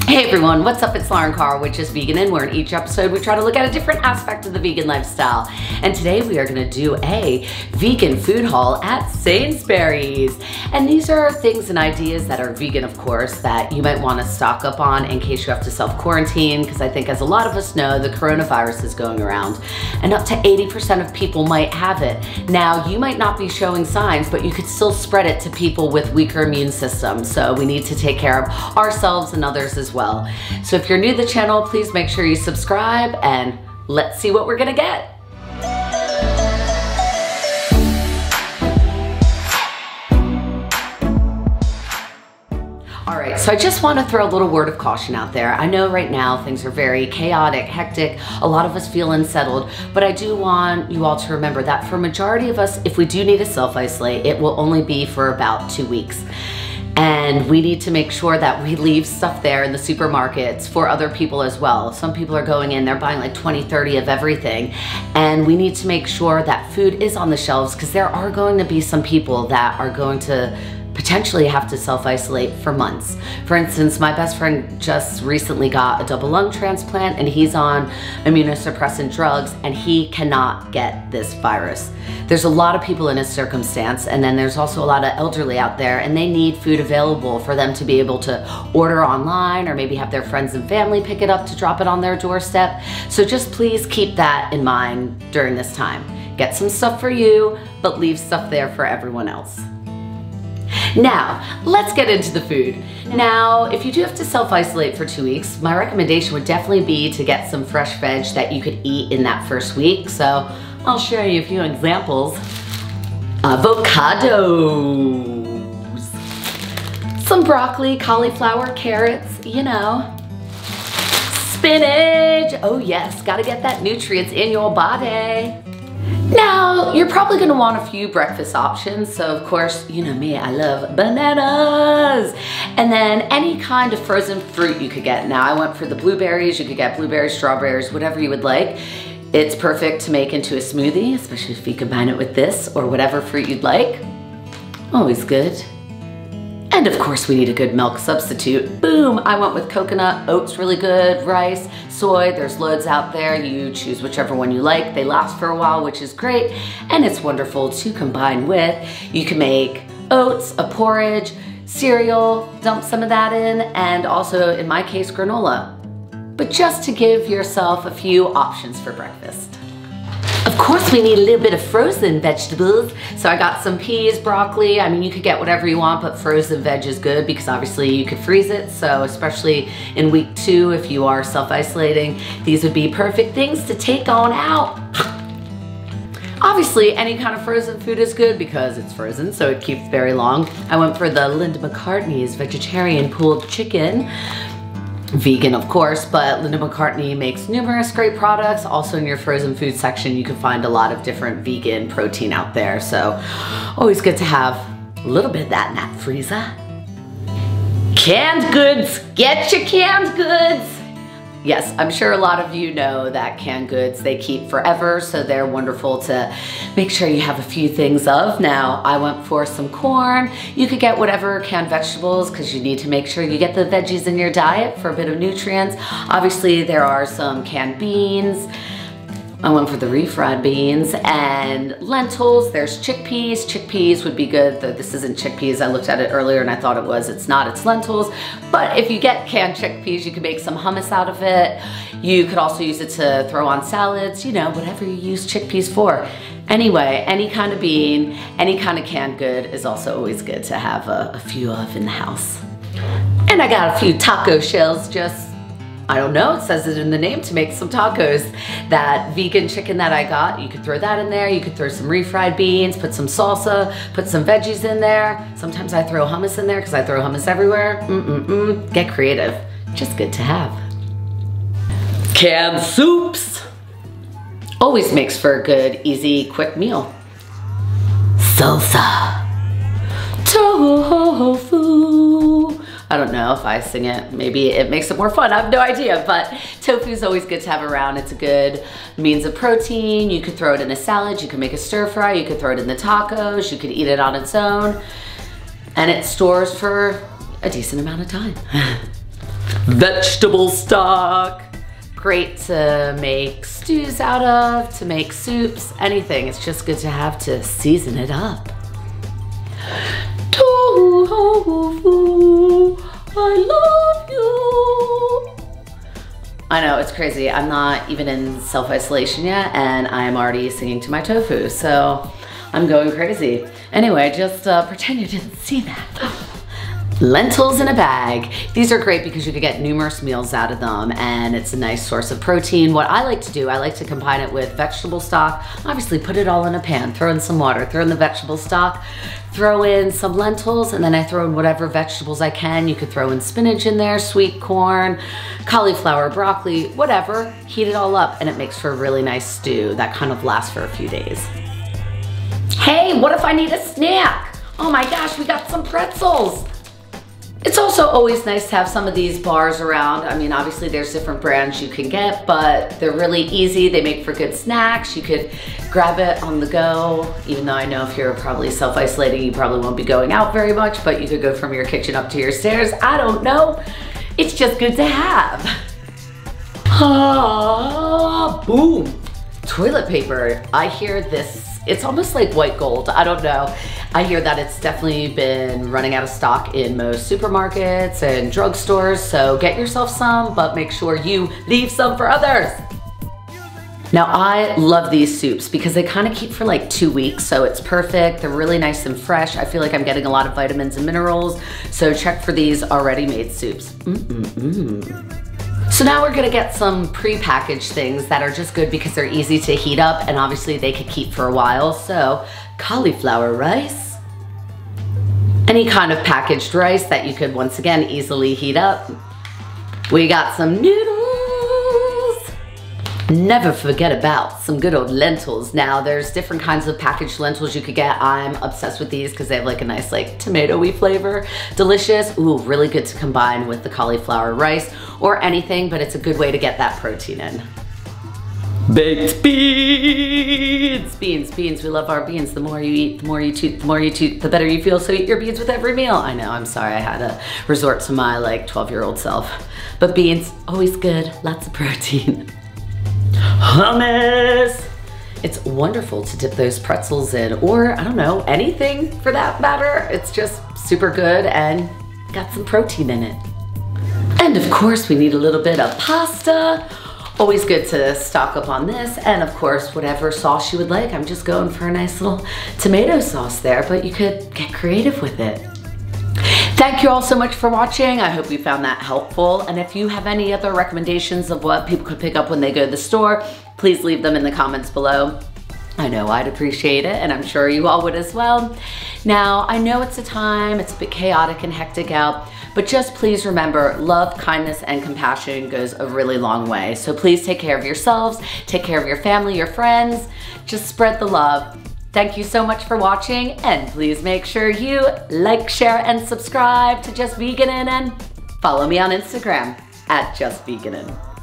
Hey everyone, what's up? It's Lauren Carr with Just Veganin, where in each episode we try to look at a different aspect of the vegan lifestyle. And today we are gonna do a vegan food haul at Sainsbury's. And these are things and ideas that are vegan, of course, that you might wanna stock up on in case you have to self-quarantine, because I think as a lot of us know, the coronavirus is going around and up to 80% of people might have it. Now, you might not be showing signs, but you could still spread it to people with weaker immune systems. So we need to take care of ourselves and others as well. So if you're new to the channel, please make sure you subscribe and let's see what we're gonna get. All right, so I just want to throw a little word of caution out there. I know right now things are very chaotic, hectic, a lot of us feel unsettled, but I do want you all to remember that for a majority of us, if we do need to self-isolate, it will only be for about 2 weeks. And we need to make sure that we leave stuff there in the supermarkets for other people as well. Some people are going in, they're buying like 20, 30 of everything. And we need to make sure that food is on the shelves, because there are going to be some people that are going to potentially have to self-isolate for months. For instance, my best friend just recently got a double lung transplant and he's on immunosuppressant drugs and he cannot get this virus. There's a lot of people in his circumstance, and then there's also a lot of elderly out there, and they need food available for them to be able to order online or maybe have their friends and family pick it up to drop it on their doorstep. So just please keep that in mind during this time. Get some stuff for you, but leave stuff there for everyone else. Now, let's get into the food. Now, if you do have to self-isolate for 2 weeks, my recommendation would definitely be to get some fresh veg that you could eat in that first week. So I'll show you a few examples. Avocados, some broccoli, cauliflower, carrots, you know. Spinach, oh yes, gotta get that nutrients in your body. Now, you're probably gonna want a few breakfast options. So of course, you know me, I love bananas. And then any kind of frozen fruit you could get. Now, I went for the blueberries. You could get blueberries, strawberries, whatever you would like. It's perfect to make into a smoothie, especially if you combine it with this or whatever fruit you'd like. Always good. And of course, we need a good milk substitute. Boom, I went with coconut, oats really good, rice, soy, there's loads out there. You choose whichever one you like. They last for a while, which is great. And it's wonderful to combine with. You can make oats, a porridge, cereal, dump some of that in, and also, in my case, granola. But just to give yourself a few options for breakfast. Of course, we need a little bit of frozen vegetables. So I got some peas, broccoli. I mean, you could get whatever you want, but frozen veg is good because obviously you could freeze it. So especially in week 2, if you are self-isolating, these would be perfect things to take on out. Obviously, any kind of frozen food is good because it's frozen, so it keeps very long. I went for the Linda McCartney's vegetarian pulled chicken. Vegan, of course, but Linda McCartney makes numerous great products. Also in your frozen food section, you can find a lot of different vegan protein out there. So always good to have a little bit of that in that freezer. Canned goods, get your canned goods. Yes, I'm sure a lot of you know that canned goods, they keep forever, so they're wonderful to make sure you have a few things of. Now, I went for some corn. You could get whatever canned vegetables because you need to make sure you get the veggies in your diet for a bit of nutrients. Obviously, there are some canned beans. I went for the refried beans and lentils. There's chickpeas. Chickpeas would be good. This isn't chickpeas. I looked at it earlier and I thought it was. It's not. It's lentils. But if you get canned chickpeas, you can make some hummus out of it. You could also use it to throw on salads, you know, whatever you use chickpeas for. Anyway, any kind of bean, any kind of canned good is also always good to have a few of in the house. And I got a few taco shells just, I don't know, it says it in the name, to make some tacos. That vegan chicken that I got, you could throw that in there. You could throw some refried beans, put some salsa, put some veggies in there. Sometimes I throw hummus in there because I throw hummus everywhere. Get creative. Just good to have. Canned soups. Always makes for a good, easy, quick meal. Salsa. Tofu. I don't know if I sing it, maybe it makes it more fun, I have no idea, but tofu is always good to have around. It's a good means of protein. You could throw it in a salad, you could make a stir fry, you could throw it in the tacos, you could eat it on its own, and it stores for a decent amount of time. vegetable stock. Great to make stews out of, to make soups, anything. It's just good to have to season it up. Tofu, I love you. I know, it's crazy. I'm not even in self-isolation yet and I'm already singing to my tofu, so I'm going crazy. Anyway, just pretend you didn't see that. Lentils in a bag. These are great because you could get numerous meals out of them and it's a nice source of protein. What I like to do, I like to combine it with vegetable stock. Obviously put it all in a pan, throw in some water, throw in the vegetable stock, throw in some lentils, and then I throw in whatever vegetables I can. You could throw in spinach in there, sweet corn, cauliflower, broccoli, whatever. Heat it all up and it makes for a really nice stew that kind of lasts for a few days. Hey, what if I need a snack? Oh my gosh, we got some pretzels. It's also always nice to have some of these bars around. I mean, obviously there's different brands you can get, but they're really easy. They make for good snacks. You could grab it on the go, even though I know if you're probably self-isolating, you probably won't be going out very much, but you could go from your kitchen up to your stairs. I don't know. It's just good to have. Ah, boom. Toilet paper. I hear this. It's almost like white gold, I don't know. I hear that it's definitely been running out of stock in most supermarkets and drugstores, so get yourself some, but make sure you leave some for others. Now I love these soups because they kind of keep for like 2 weeks, so it's perfect. They're really nice and fresh. I feel like I'm getting a lot of vitamins and minerals, so check for these already made soups. So now we're gonna get some pre-packaged things that are just good because they're easy to heat up and obviously they could keep for a while. So cauliflower rice, any kind of packaged rice that you could once again easily heat up. We got some noodles. Never forget about some good old lentils. Now there's different kinds of packaged lentils you could get. I'm obsessed with these because they have like a nice like tomato-y flavor. Delicious. Ooh, really good to combine with the cauliflower rice or anything, but it's a good way to get that protein in. Baked beans! Beans, we love our beans. The more you eat, the more you toot, the better you feel, so eat your beans with every meal. I know, I'm sorry, I had to resort to my like 12-year-old self. But beans, always good, lots of protein. Hummus! It's wonderful to dip those pretzels in, or I don't know, anything for that matter. It's just super good and got some protein in it. And of course, we need a little bit of pasta. Always good to stock up on this, and of course, whatever sauce you would like. I'm just going for a nice little tomato sauce there, but you could get creative with it. Thank you all so much for watching. I hope you found that helpful. And if you have any other recommendations of what people could pick up when they go to the store, please leave them in the comments below. I know I'd appreciate it, and I'm sure you all would as well. Now, I know it's a time, it's a bit chaotic and hectic out, but just please remember, love, kindness, and compassion goes a really long way. So please take care of yourselves, take care of your family, your friends, just spread the love. Thank you so much for watching, and please make sure you like, share, and subscribe to Just Veganin, and follow me on Instagram @JustVeganin.